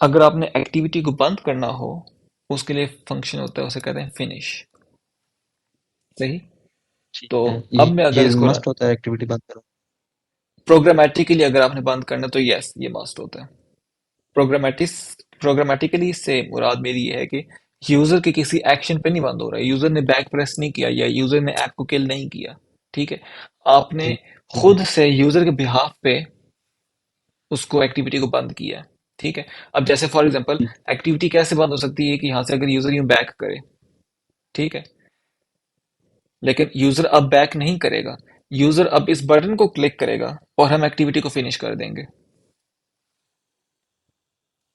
अगर आपने एक्टिविटी को बंद करना हो, उसके लिए फंक्शन होता है, उसे कहते हैं फिनिश। सही। ठीक तो है, अब मैं अगर ये इसको मस्ट होता है एक्टिविटी बंद करो। प्रोग्रामेटिकली अगर आपने बंद करना, तो यस, ये मस्ट होता है। प्रोग्रामेटिस प्रोग्रामेटिकली से मुराद मेरी ये है कि यूजर के किसी एक्शन पे नहीं बंद हो रहा है, यूजर ने बैक प्रेस नहीं किया या यूजर ने ऐप को किल नहीं किया। ठीक है। आपने जी ठीक है। खुद से यूजर के बिहाफ पे उसको एक्टिविटी को बंद किया है। ठीक है। अब जैसे फॉर एग्जांपल, ठीक। एक्टिविटी कैसे बंद हो सकती है कि यहां से अगर यूजर यूं बैक करे। ठीक है। लेकिन यूजर अब बैक नहीं करेगा, यूजर अब इस बटन को क्लिक करेगा और हम एक्टिविटी को फिनिश कर देंगे।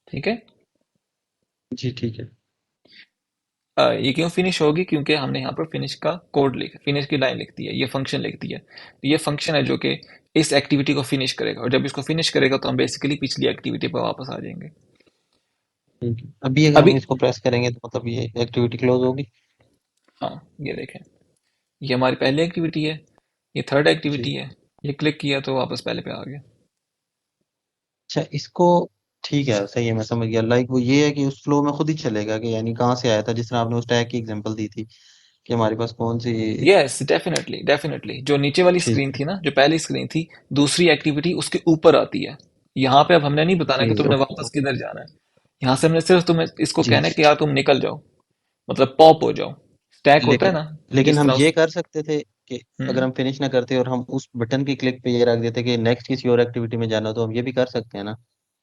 ठीक है। जी ठीक है। ये क्यों फिनिश होगी? क्योंकि हमने यहाँ पर फिनिश का कोड लिख फिनिश की लाइन लिख दी है, ये फंक्शन लिख दी है। तो ये फंक्शन है जो कि इस एक्टिविटी को फिनिश करेगा, और जब इसको फिनिश करेगा तो हम बेसिकली पिछली एक्टिविटी पर वापस आ जाएंगे। ठीक है, अभी अगर अभी हम इसको प्रेस करेंगे तो मतलब ये एक्टिविटी क्लोज होगी। हाँ, ये देखें, ये हमारी पहली एक्टिविटी है, ये थर्ड जी। एक्टिविटी है। ये क्लिक किया तो वापस पहले पे आ गया। अच्छा इसको, ठीक है सही है, मैं समझ गया। लाइक वो ये है कि उस फ्लो में खुद ही चलेगा कि यानी कहाँ से आया था, जिस तरह आपने उस टैग की एग्जांपल दी थी कि हमारे पास कौन सी। यस, डेफिनेटली डेफिनेटली, जो नीचे वाली ठीक स्क्रीन है। थी ना, जो पहली स्क्रीन थी, दूसरी एक्टिविटी उसके ऊपर आती है। यहाँ पे अब हमने नहीं बताना कि जी तुमने ओके वापस ओके। किधर जाना है। यहाँ से हमने सिर्फ तुम्हें इसको जी कहना है कि यार तुम निकल जाओ, मतलब पॉप हो जाओ। स्टैक होता है लेकिन ना, लेकिन जिस हम तरह ये उस कर सकते थे कि अगर हम्म। हम फिनिश ना करते और हम उस बटन की क्लिक पे ये रख देते कि नेक्स्ट किसी और एक्टिविटी में जाना, तो हम ये भी कर सकते हैं ना।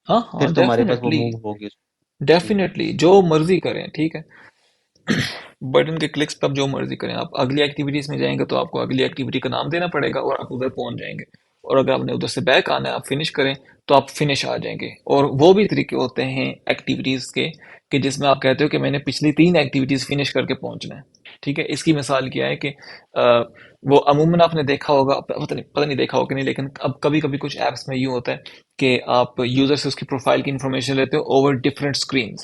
हाँ हाँ, फिर तो हमारे पास वो डेफिनेटली मूव होगी। ठीक है। डेफिनेटली, जो मर्जी करें। ठीक है। बटन के क्लिक्स पे आप जो मर्जी करें, आप अगली एक्टिविटीज में जाएंगे तो आपको अगली एक्टिविटी का नाम देना पड़ेगा और आप उधर पहुंच जाएंगे। और अगर आपने उधर से बैक आना है, आप फिनिश करें, तो आप फिनिश आ जाएंगे। और वो भी तरीके होते हैं एक्टिविटीज के, कि जिसमें आप कहते हो कि मैंने पिछली 3 एक्टिविटीज फिनिश करके पहुंचना है। ठीक है। इसकी मिसाल क्या है कि वो अमूमन आपने देखा होगा, पता नहीं देखा होगा कि नहीं, लेकिन अब कभी कभी कुछ एप्स में यूं होता है कि आप यूजर से उसकी प्रोफाइल की इंफॉर्मेशन लेते हो ओवर डिफरेंट स्क्रीन।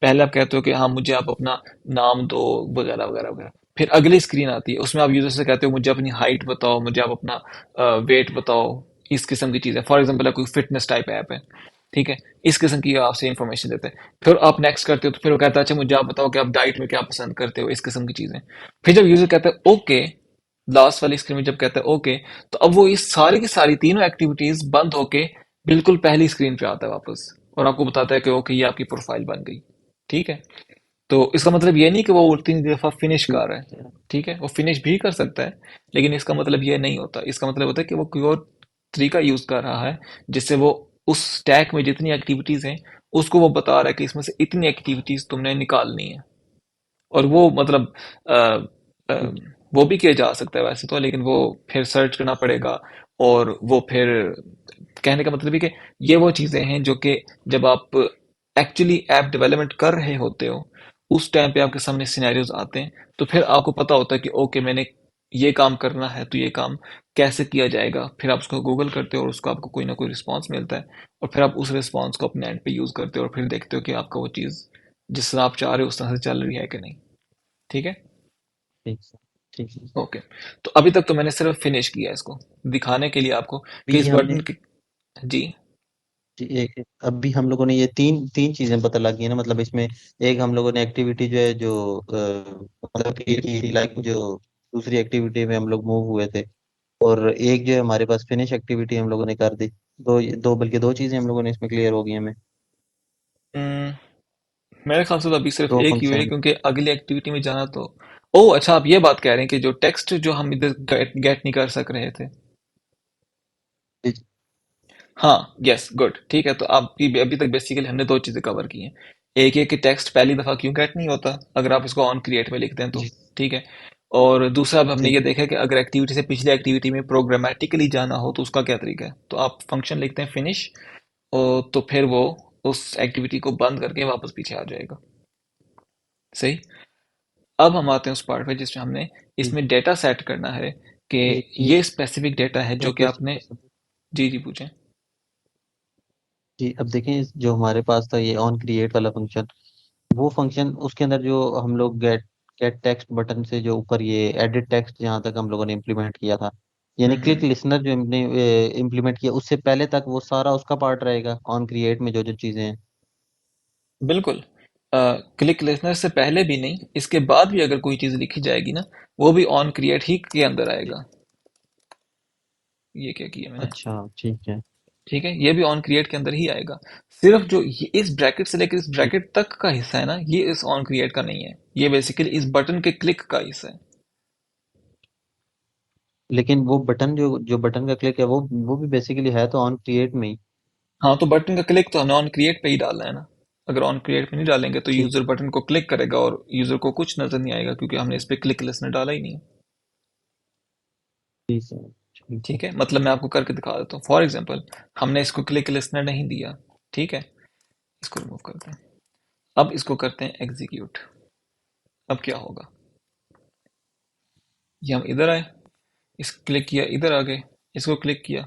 पहले आप कहते हो कि हाँ, मुझे आप अपना नाम दो, वगैरह वगैरह वगैरह। फिर अगली स्क्रीन आती है, उसमें आप यूजर से कहते हो मुझे अपनी हाइट बताओ, मुझे आप अपना वेट बताओ, इस किस्म की चीजें। फॉर एग्जाम्पल कोई फिटनेस टाइप ऐप है। ठीक है। इस किस्म की आपसे इंफॉर्मेशन देते हैं। फिर आप नेक्स्ट करते हो तो फिर वो कहता है अच्छा मुझे आप बताओ कि आप डाइट में क्या पसंद करते हो, इस किस्म की चीजें। फिर जब यूजर कहता है ओके, लास्ट वाली स्क्रीन में जब कहता है ओके, तो अब वो इस सारी की सारी तीनों एक्टिविटीज बंद होके बिल्कुल पहली स्क्रीन पे आता है वापस, और आपको बताता है कि ओके, ये आपकी प्रोफाइल बन गई। ठीक है। तो इसका मतलब ये नहीं कि वो 3 दफा फिनिश कर रहा है। ठीक है। ठीक है, वो फिनिश भी कर सकता है, लेकिन इसका मतलब ये नहीं होता। इसका मतलब होता है कि वो कोई और तरीका यूज कर रहा है, जिससे वो उस स्टैक में जितनी एक्टिविटीज हैं, उसको वो बता रहा है कि इसमें से इतनी एक्टिविटीज तुमने निकालनी है। और वो मतलब अ, अ, ठीक। वो भी किया जा सकता है वैसे तो, लेकिन वो फिर सर्च करना पड़ेगा। और वो फिर, कहने का मतलब है कि ये वो चीजें हैं जो कि जब आप एक्चुअली ऐप डेवलपमेंट कर रहे होते हो, उस टाइम पे आपके सामने सिनेरियोज आते हैं, तो फिर आपको पता होता है कि ओके, मैंने ये काम करना है, तो ये काम कैसे किया जाएगा। फिर आप उसको गूगल करते हो और उसको आपको कोई ना कोई रिस्पॉन्स मिलता है, और फिर आप उस रिस्पॉन्स को अपने एंड पे यूज करते हो और फिर देखते हो कि आपका वो चीज जिस तरह आप चाह रहे हो उस तरह से चल रही है कि नहीं। ठीक है। ठीक है। ठीक है। ओके। तो अभी तक तो मैंने सिर्फ फिनिश किया है इसको, दिखाने के लिए आपको कि अभी इस हमने बटन की। जी। जी, अभी हम लोगों ने ये तीन तीन चीजें पता लगी है ना, मतलब इसमें एक हम लोगों ने एक्टिविटी जो है जो मतलब कि लाइक जो दूसरी एक्टिविटी में हम लोग मूव हुए थे, और एक जो है हमारे पास फिनिश एक्टिविटी हम लोगों ने कर दी। दो दो बल्कि दो चीजें हम लोगों ने इसमें क्लियर हो गई हमें। मेरे ख्याल से तो अभी सिर्फ दो एक ही हुई है, फंक्शन। क्योंकि अगली एक्टिविटी में जाना तो। ओह अच्छा, आप ये बात कह रहे हैं कि जो टेक्स्ट जो हम इधर गेट नहीं कर सक रहे थे। हाँ, यस, गुड, ठीक है। तो आपकी अभी तक बेसिकली हमने 2 चीजें कवर की हैं। एक ये कि टेक्स्ट पहली दफा क्यों गेट नहीं होता अगर आप इसको ऑन क्रिएट में लिखते हैं तो। जी ठीक है। और दूसरा, अब हमने ठीक ये है। देखा कि अगर एक्टिविटी से पिछली एक्टिविटी में प्रोग्रामेटिकली जाना हो तो उसका क्या तरीका है, तो आप फंक्शन लिखते हैं फिनिश, और तो फिर वो उस एक्टिविटी को बंद करके वापस पीछे आ जाएगा। सही। अब हम आते हैं उस पार्ट पे जिसमें हमने ठीक। इसमें डेटा सेट करना है कि एक ये स्पेसिफिक डेटा है जो एक कि क्वेश्चन आपने। कर सकते हैं? जी जी, पूछें। जी अब देखें, जो हमारे पास था ये ऑन क्रिएट वाला फंक्शन, वो फंक्शन उसके अंदर जो हम लोग गेट गेट टेक्स्ट बटन से जो ऊपर ये एडिट टेक्स्ट जहाँ तक हम लोगों ने इम्प्लीमेंट किया था, यानी क्लिक हम्म। लिसनर जो हमने इम्प्लीमेंट किया, उससे पहले तक वो सारा उसका पार्ट रहेगा ऑन क्रिएट में जो जो चीजें हैं। बिल्कुल। क्लिक लिसनर से पहले भी नहीं, इसके बाद भी अगर कोई चीज़ लिखी जाएगी ना, वो भी ऑन क्रिएट ही के अंदर आएगा। ये क्या किया मैंने? अच्छा ठीक है। ठीक है, ये भी ऑन क्रिएट के अंदर ही आएगा। सिर्फ जो इस ब्रैकेट से लेकर इस ठीक। ब्रैकेट तक का हिस्सा है ना, ये इस ऑन क्रिएट का नहीं है। ये बेसिकली इस बटन के क्लिक का हिस्सा है। लेकिन वो बटन जो जो बटन का क्लिक है वो भी बेसिकली है तो ऑन क्रिएट में ही। हाँ, तो बटन का क्लिक तो हमने ऑन क्रिएट पे ही डालना है ना। अगर ऑन क्रिएट पे नहीं डालेंगे तो ठीक यूजर बटन को क्लिक करेगा और यूजर को कुछ नजर नहीं आएगा, क्योंकि हमने इस पे क्लिक लिसनर डाला ही नहीं। ठीक है। ठीक है। ठीक है, मतलब मैं आपको करके दिखा देता हूँ। फॉर एग्जाम्पल, हमने इसको क्लिक लिसनर नहीं दिया। ठीक है, इसको रिमूव करते हैं। अब इसको करते हैं एग्जीक्यूट। अब क्या होगा? ये हम इधर आए, इस क्लिक किया, इधर आ गए, इसको क्लिक किया,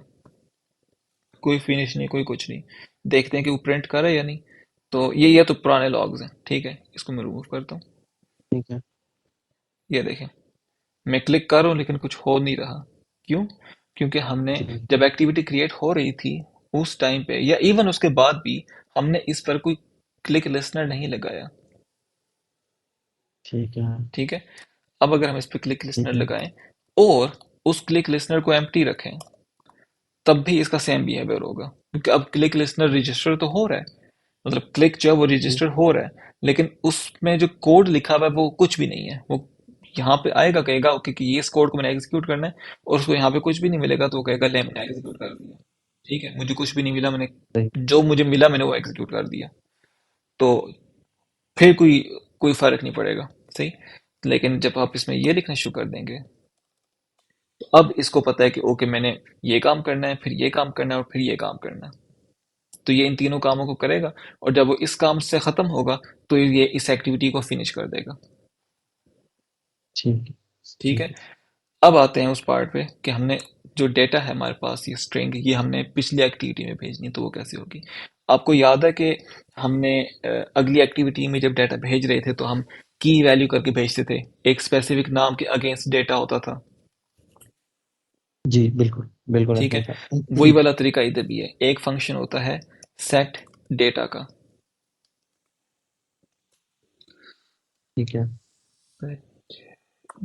कोई फिनिश नहीं, कोई कुछ नहीं। देखते हैं कि वो प्रिंट कर रहा है या नहीं। तो ये तो पुराने लॉग्स हैं। ठीक है, इसको मैं रिमूव करता हूँ। ठीक है। ये देखें, मैं क्लिक कर रहा हूँ लेकिन कुछ हो नहीं रहा। क्यों? क्योंकि हमने ठीक जब है। एक्टिविटी क्रिएट हो रही थी, उस टाइम पे या इवन उसके बाद भी हमने इस पर कोई क्लिक लिसनर नहीं लगाया। ठीक है। ठीक है, अब अगर हम इस पर क्लिक लिसनर ठीक है। लगाएं और उस क्लिक लिसनर को एम्प्टी रखें, तब भी इसका सेम बिहेवियर होगा, क्योंकि अब क्लिक लिसनर रजिस्टर तो हो रहा है। मतलब क्लिक जो है वो ठीक। रजिस्टर हो रहा है, लेकिन उसमें जो कोड लिखा हुआ है वो कुछ भी नहीं है। वो यहाँ पे आएगा, कहेगा ओके कि ये इस कोड को मैंने एग्जीक्यूट करना है, और उसको यहाँ पे कुछ भी नहीं मिलेगा तो वो कहेगा ले मैंने एग्जीक्यूट कर दिया। ठीक है, मुझे कुछ भी नहीं मिला, मैंने सही। जो मुझे मिला मैंने वो एग्जीक्यूट कर दिया। तो फिर कोई कोई फर्क नहीं पड़ेगा। सही। लेकिन जब आप इसमें ये लिखना शुरू कर देंगे, तो अब इसको पता है कि ओके मैंने ये काम करना है, फिर ये काम करना है और फिर ये काम करना है। तो ये इन तीनों कामों को करेगा, और जब वो इस काम से खत्म होगा तो ये इस एक्टिविटी को फिनिश कर देगा। ठीक है। ठीक है, ठीक है। अब आते हैं उस पार्ट पे कि हमने जो डेटा है हमारे पास, ये स्ट्रिंग, ये हमने पिछली एक्टिविटी में भेजनी है, तो वो कैसे होगी? आपको याद है कि हमने अगली एक्टिविटी में जब डेटा भेज रहे थे तो हम की वैल्यू करके भेजते थे। एक स्पेसिफिक नाम के अगेंस्ट डेटा होता था। जी बिल्कुल बिल्कुल ठीक ऐसा है, ही था। वही वाला तरीका इधर भी है। एक फंक्शन होता है सेट डेटा का। ठीक है।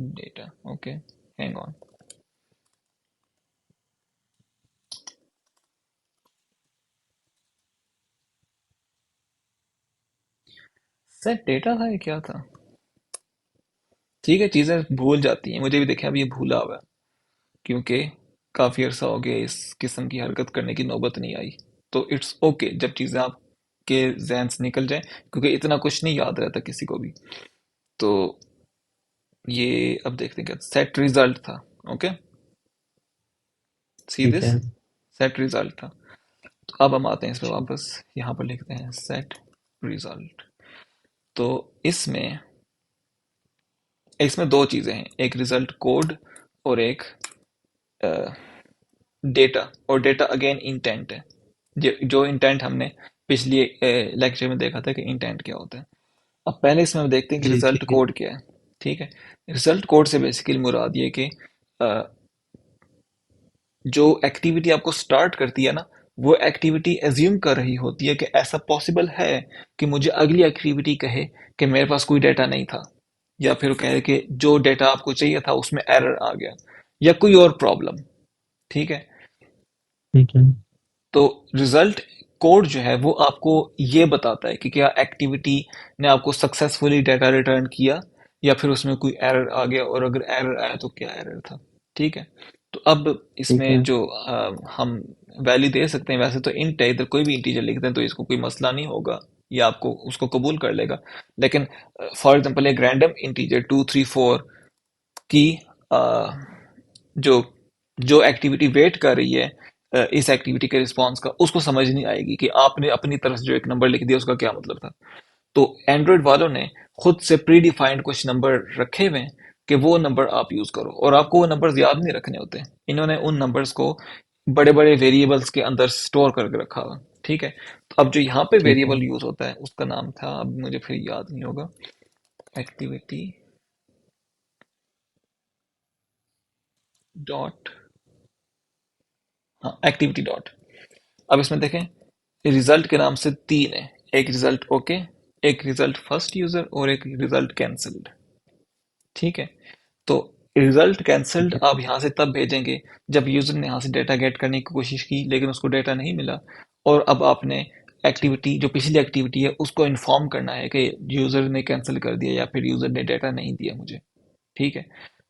Data, okay, hang on. Set data था, ये क्या था? ठीक है, चीजें भूल जाती हैं, मुझे भी देखा, अब ये भूला हुआ है, क्योंकि काफी अरसा हो गया इस किस्म की हरकत करने की नौबत नहीं आई। तो इट्स ओके जब चीजें आपके जहन से निकल जाएं, क्योंकि इतना कुछ नहीं याद रहता किसी को भी। तो ये अब देखते हैं क्या सेट रिजल्ट था। ओके, सी ठीक दिस, है। सेट रिजल्ट था। तो अब हम आते हैं इस पे ठीक। वापस, यहाँ पर लिखते हैं सेट रिजल्ट। तो इसमें इसमें दो चीजें हैं, एक रिजल्ट कोड और एक डेटा। और डेटा अगेन इंटेंट है। जो इंटेंट हमने पिछली लेक्चर में देखा था कि इंटेंट क्या होता है। अब पहले इसमें हम देखते हैं कि जी रिजल्ट ठीक है। कोड क्या है। ठीक है, रिजल्ट कोड से बेसिकली मुराद ये कि अ, जो एक्टिविटी आपको स्टार्ट करती है ना, वो एक्टिविटी एज्यूम कर रही होती है कि ऐसा पॉसिबल है कि मुझे अगली एक्टिविटी कहे कि मेरे पास कोई डेटा नहीं था, या फिर वो कहे कि जो डेटा आपको चाहिए था उसमें एरर आ गया, या कोई और प्रॉब्लम। ठीक है, ठीक है। तो रिजल्ट कोड जो है वो आपको ये बताता है कि क्या एक्टिविटी ने आपको सक्सेसफुली डेटा रिटर्न किया, या फिर उसमें कोई एरर आ गया, और अगर एरर आया तो क्या एरर था। ठीक है, तो अब ठीक इसमें है। जो हम वैल्यू दे सकते हैं, वैसे तो इंट है, इधर कोई भी इंटीजर लिखते हैं तो इसको कोई मसला नहीं होगा, या आपको उसको कबूल कर लेगा। लेकिन फॉर एग्जांपल एक रैंडम इंटीजर 2 3 4 की जो जो एक्टिविटी वेट कर रही है इस एक्टिविटी के रिस्पॉन्स का, उसको समझ नहीं आएगी कि आपने अपनी तरफ से जो एक नंबर लिख दिया उसका क्या मतलब था। तो एंड्रॉइड वालों ने खुद से प्री डिफाइंड कुछ नंबर रखे हुए हैं कि वो नंबर आप यूज करो, और आपको वो नंबर्स याद नहीं रखने होते। इन्होंने उन नंबर्स को बड़े बड़े वेरिएबल्स के अंदर स्टोर करके रखा हुआ। ठीक है, तो अब जो यहाँ पे ठीक है। वेरिएबल यूज होता है उसका नाम था, अब मुझे फिर याद नहीं होगा, एक्टिविटी डॉट, हाँ एक्टिविटी डॉट। अब इसमें देखें, रिजल्ट के नाम से तीन है, एक रिजल्ट ओके, एक रिजल्ट फर्स्ट यूजर और एक रिजल्ट कैंसल्ड। ठीक है। तो रिजल्ट ठीक कैंसल्ड है। आप यहाँ से तब भेजेंगे जब यूजर ने यहाँ से डेटा गेट करने की कोशिश की लेकिन उसको डेटा नहीं मिला, और अब आपने ठीक। एक्टिविटी जो पिछली एक्टिविटी है उसको इन्फॉर्म करना है कि यूजर ने कैंसिल कर दिया या फिर यूजर ने डेटा नहीं दिया मुझे। ठीक है।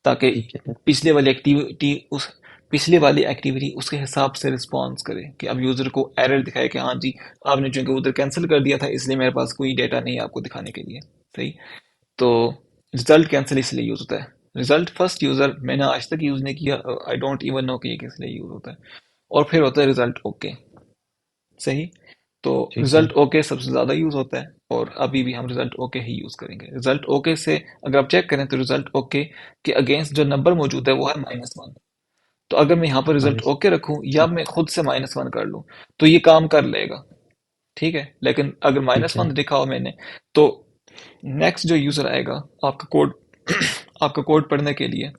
ताकि ठीक है। पिछले वाली एक्टिविटी उस पिछले वाली एक्टिविटी उसके हिसाब से रिस्पॉन्स करे कि अब यूजर को एरर दिखाए कि हाँ जी, आपने चूंकि उधर कैंसिल कर दिया था इसलिए मेरे पास कोई डेटा नहीं है आपको दिखाने के लिए। सही। तो रिजल्ट कैंसिल इसलिए यूज होता है। रिजल्ट फर्स्ट यूजर मैंने आज तक यूज नहीं किया, आई डोंट इवन नो कि ये किस लिए यूज होता है। और फिर होता है रिजल्ट ओके। सही। तो ठीक है। रिजल्ट ओके सबसे ज्यादा यूज होता है और अभी भी हम रिजल्ट ओके ही यूज करेंगे। रिजल्ट ओके से अगर आप चेक करें तो रिजल्ट ओके के अगेंस्ट जो नंबर मौजूद है वो है -1। तो अगर मैं यहाँ पर रिजल्ट माइनस। ओके रखूं या ठीक। मैं खुद से -1 कर लूं तो ये काम कर लेगा। ठीक है। लेकिन अगर ठीक है। -1 लिखा हो मैंने तो नेक्स्ट जो यूजर आएगा आपका कोड आपका कोड पढ़ने के लिए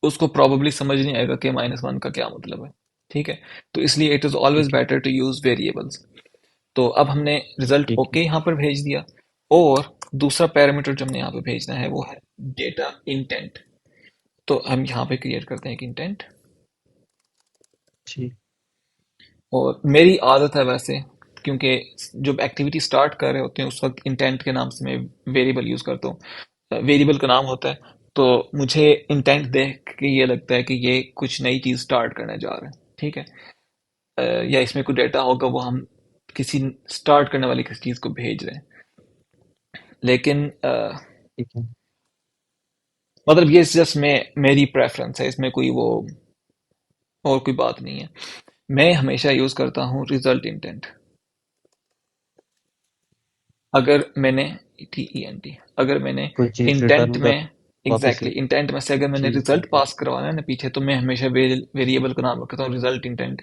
उसको प्रॉब्ली समझ नहीं आएगा कि -1 का क्या मतलब है। ठीक है। तो इसलिए इट इज ऑलवेज ठीक है। Better to use variables. तो अब हमने रिजल्ट ठीक है। ओके यहाँ पर भेज दिया। और दूसरा पैरामीटर जो हमने यहाँ पे भेजना है वो है डेटा इंटेंट। तो हम यहाँ पे क्रिएट करते हैं एक इंटेंट। ठीक। और मेरी आदत है वैसे, क्योंकि जब एक्टिविटी स्टार्ट कर रहे होते हैं उस वक्त इंटेंट के नाम से मैं वेरिएबल यूज करता हूँ। वेरिएबल का नाम होता है। तो मुझे इंटेंट देख के ये लगता है कि ये कुछ नई चीज स्टार्ट करने जा रहे हैं। ठीक है। या इसमें कोई डेटा होगा वो हम किसी स्टार्ट करने वाली किसी चीज को भेज रहे हैं। लेकिन ठीक है। मतलब ये जस्ट मैं मेरी प्रेफरेंस है, इसमें कोई वो और कोई बात नहीं है। मैं हमेशा यूज करता हूँ रिजल्ट इंटेंट। अगर मैंने टी अगर मैंने कोई चीज इंटेंट रिटर्न कर में वापस से। इंटेंट में से अगर मैंने ठीक है। रिजल्ट पास करवाना है ना पीछे तो मैं हमेशा वेरिएबल का नाम रखता हूँ रिजल्ट इंटेंट,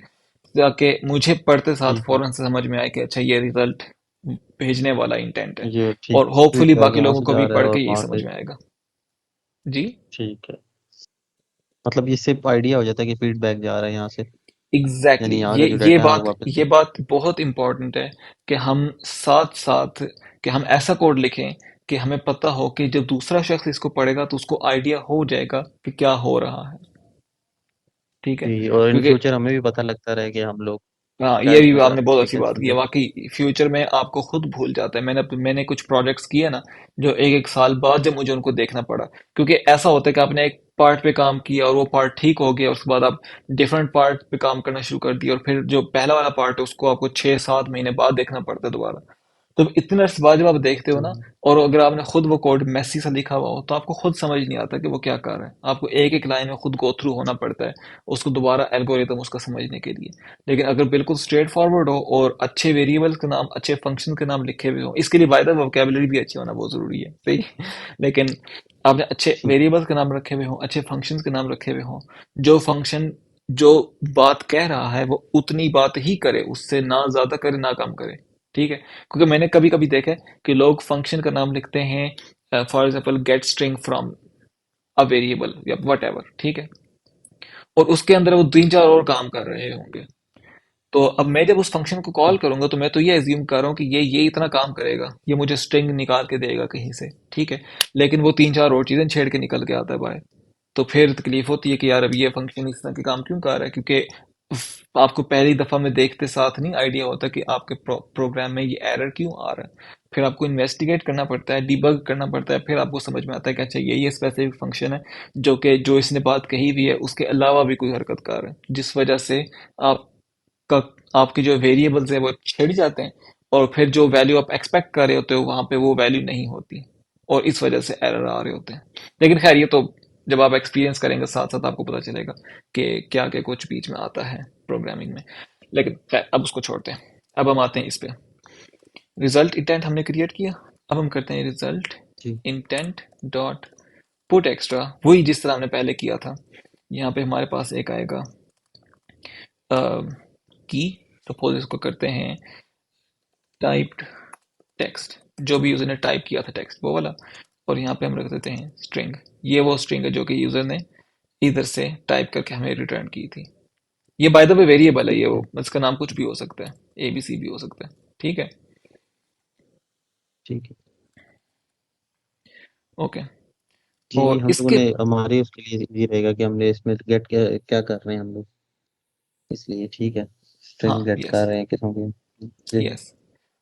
ताकि मुझे पढ़ते साथ ठीक है। फौरन से समझ में आए कि अच्छा ये रिजल्ट भेजने वाला इंटेंट है। ये ठीक और होपफुली फीडबैक बाकी यहाँ लोगों से को जा भी रहा है पढ़ और के यही वहां समझ से। में आएगा। जी। ठीक है। मतलब इससे आइडिया हो जाता है कि फीडबैक जा रहा है यहाँ से। एग्जैक्टली यानी यहाँ ये का जो ये डाटा है वो बात वापस ये से। बात बहुत इंपॉर्टेंट है कि हम साथ साथ कि हम ऐसा कोड लिखें कि हमें पता हो कि जब दूसरा शख्स इसको पढ़ेगा तो उसको आइडिया हो जाएगा कि क्या हो रहा है। ठीक है। जी, और इन क्योंकि फ्यूचर हमें भी पता लगता रहे कि हम लोग हाँ, क्या ये भी इसमें आपने बहुत अच्छी बात क्लासिफिकेशन की है है। वाकई। फ्यूचर में आपको खुद भूल जाता है। मैंने कुछ प्रोजेक्ट्स किए ना जो एक एक साल बाद जब मुझे उनको देखना पड़ा, क्योंकि ऐसा होता है कि आपने एक पार्ट पे काम किया और वो पार्ट ठीक हो गया, उसके बाद आप डिफरेंट पार्ट पे काम करना शुरू कर दिया और फिर जो पहला वाला पार्ट है उसको आपको 6-7 महीने बाद देखना पड़ता है दोबारा। तो इतने अरसे बाद जब आप देखते हो तो ना, और अगर आपने खुद वो कोड मैसी सा लिखा हुआ हो तो आपको खुद समझ नहीं आता कि वो क्या कर रहा है। आपको एक एक लाइन में खुद गो थ्रू होना पड़ता है उसको दोबारा एल्गोरिदम उसका समझने के लिए। लेकिन अगर बिल्कुल स्ट्रेट फॉरवर्ड हो और अच्छे वेरिएबल्स के नाम अच्छे फंक्शन के नाम लिखे हुए हो, इसके लिए बाय द वोकैबुलरी भी अच्छी होना बहुत जरूरी है। सही। लेकिन आपने अच्छे ठीक। वेरिएबल्स के नाम रखे हुए हो, अच्छे फंक्शंस के नाम रखे हुए हो, जो फंक्शन जो बात कह रहा है वो उतनी बात ही करे, उससे ना ज्यादा करे ना कम करे। ठीक है। क्योंकि मैंने कभी कभी देखा है कि लोग फंक्शन का नाम लिखते हैं for example gate string from a variable या वट एवर। ठीक है। और उसके अंदर वो तीन चार और काम कर रहे होंगे। तो अब मैं जब उस फंक्शन को कॉल करूंगा तो मैं तो ये एज्यूम कर रहा हूँ कि ये इतना काम करेगा, ये मुझे स्ट्रिंग निकाल के देगा कहीं से। ठीक है। लेकिन वो तीन चार और चीजें छेड़ के निकल के आता है बाहर। तो फिर तकलीफ होती है कि यार अब ये फंक्शन इस तरह के काम क्यों कर रहा है, क्योंकि आपको पहली दफा में देखते साथ नहीं आइडिया होता कि आपके प्रोग्राम में ये एरर क्यों आ रहा है। फिर आपको इन्वेस्टिगेट करना पड़ता है, डिबग करना पड़ता है, फिर आपको समझ में आता है कि अच्छा ये स्पेसिफिक फंक्शन है जो इसने बात कही हुई है उसके अलावा भी कोई हरकत कर रहा है, जिस वजह से आप का आपके जो वेरिएबल्स है वो छिड़ जाते हैं। और फिर जो वैल्यू आप एक्सपेक्ट कर रहे होते हो वहां पे वो वैल्यू नहीं होती और इस वजह से एरर आ रहे होते हैं। लेकिन खैर ये तो जब आप एक्सपीरियंस करेंगे साथ साथ आपको पता चलेगा कि क्या क्या कुछ बीच में आता है प्रोग्रामिंग में। लेकिन खैर अब उसको छोड़ते हैं। अब हम आते हैं इस पे। रिजल्ट इंटेंट हमने क्रिएट किया। अब हम करते हैं रिजल्ट जी। इंटेंट डॉट पुट एक्स्ट्रा, वही जिस तरह हमने पहले किया था। यहाँ पे हमारे पास एक आएगा की। सपोज इसको करते हैं टाइप्ड टेक्स्ट, जो भी यूजर ने टाइप किया था टेक्स्ट वो वाला। और यहाँ पे हम रख देते हैं स्ट्रिंग। ये वो स्ट्रिंग है जो कि यूजर ने इधर से टाइप करके हमें रिटर्न की थी। ये बाय द वे वेरिएबल है, ठीक ये है। वो इसका नाम कुछ भी हो सकता है, एबीसी भी हो सकता है। ठीक है। ठीक है। ओके। जी और हम लोगों इसके ने हमारे उसके लिए ये रहेगा कि हमने इसमें गेट क्या क्या कर रहे हैं हम लोग, इसलिए ठीक है। हाँ, स्ट्रिंग गेट यस, कर रहे हैं कि हम। जी। यस,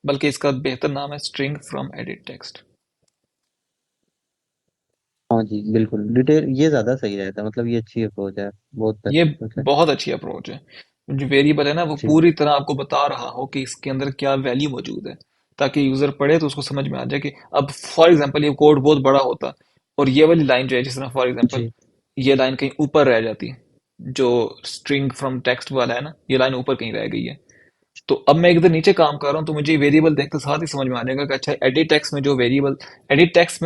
बल्कि इसका बेहतर नाम है स्ट्रिंग फ्रॉम एडिट टेक्स्ट। हाँ जी बिल्कुल, डिटेल ये ज्यादा सही रहता है, मतलब ये अच्छी अप्रोच है, बहुत ये बेस्ट अप्रोच है। बहुत अच्छी अप्रोच है। जो वेरिएबल है ना, वो जी पूरी तरह आपको बता रहा हो कि इसके अंदर क्या वैल्यू मौजूद है, ताकि यूजर पढ़े तो उसको समझ में आ जाए कि अब फॉर एग्जांपल ये कोड बहुत बड़ा होता और ये वाली लाइन जो है, जिस तरह फॉर एग्जांपल जी ये लाइन कहीं ऊपर रह जाती, जो स्ट्रिंग फ्रॉम टेक्स्ट वाला है ना, ये लाइन ऊपर कहीं रह गई है, तो अब मैं इधर नीचे काम कर रहा हूँ तो मुझे वेरिएबल देखते साथ ही समझ में आ जाएगा कि अच्छा, एडिट टेक्स्ट में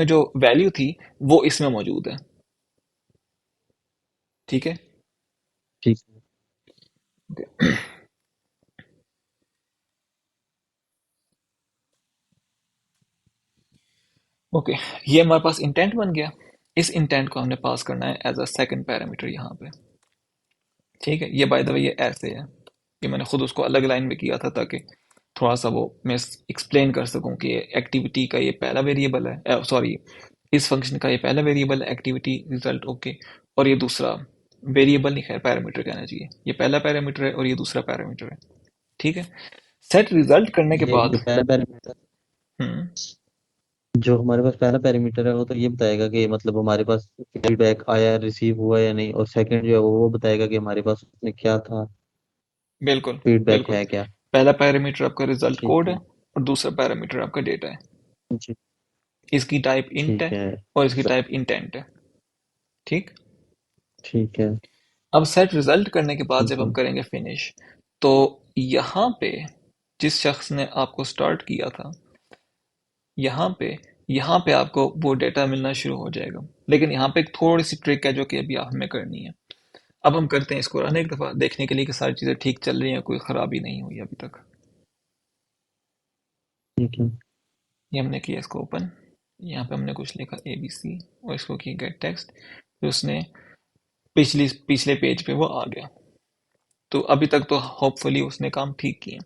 जो वैल्यू थी वो इसमें मौजूद है। ठीक है। ठीक है। ओके, ये हमारे पास इंटेंट बन गया। इस इंटेंट को हमने पास करना है एज अ सेकंड पैरामीटर यहाँ पे। ठीक है, ये बाय द वे ये ऐसे है, ये मैंने खुद उसको अलग लाइन में किया था ताकि थोड़ा सा वो मैं एक्सप्लेन कर सकूं कि एक्टिविटी का ये पहला वेरिएबल है, सॉरी, इस फंक्शन का ये पहला वेरिएबल है एक्टिविटी रिजल्ट। ओके, और ये दूसरा वेरिएबल नहीं, खैर पैरामीटर कहना चाहिए, ये पहला पैरामीटर है और ये दूसरा पैरामीटर है। ठीक है। सेट रिजल्ट करने के ये जो बाद पहला पैरामीटर, हम्म जो हमारे पास पहला पैरामीटर है वो तो ये बताएगा कि मतलब हमारे पास फीडबैक आया, रिसीव हुआ या नहीं, और सेकंड जो है वो बताएगा कि हमारे पास उसमें क्या था, बिल्कुल, फीडबैक बिल्कुल। है क्या। पहला पैरामीटर आपका रिजल्ट ठीक कोड है है। और दूसरा पैरामीटर आपका डेटा है। जी इसकी टाइप इंट है ठीक है। और इसकी टाइप इंटेंट है। ठीक। ठीक है। अब सेट रिजल्ट करने के बाद जब ठीक हम है। करेंगे फिनिश, तो यहाँ पे जिस शख्स ने आपको स्टार्ट किया था, यहाँ पे यहाँ पे आपको वो डेटा मिलना शुरू हो जाएगा। लेकिन यहाँ पे एक थोड़ी सी ट्रिक है जो कि अभी हमें करनी है। अब हम करते हैं इसको रन एक दफा, देखने के लिए कि सारी चीजें ठीक चल रही हैं, कोई खराबी नहीं हुई अभी तक। ठीक है। ये हमने किया इसको ओपन, यहाँ पे हमने कुछ लिखा ABC और इसको किया गेट टेक्स्ट, फिर उसने पिछले पेज पे वो आ गया। तो अभी तक तो होपफुली उसने काम ठीक किया।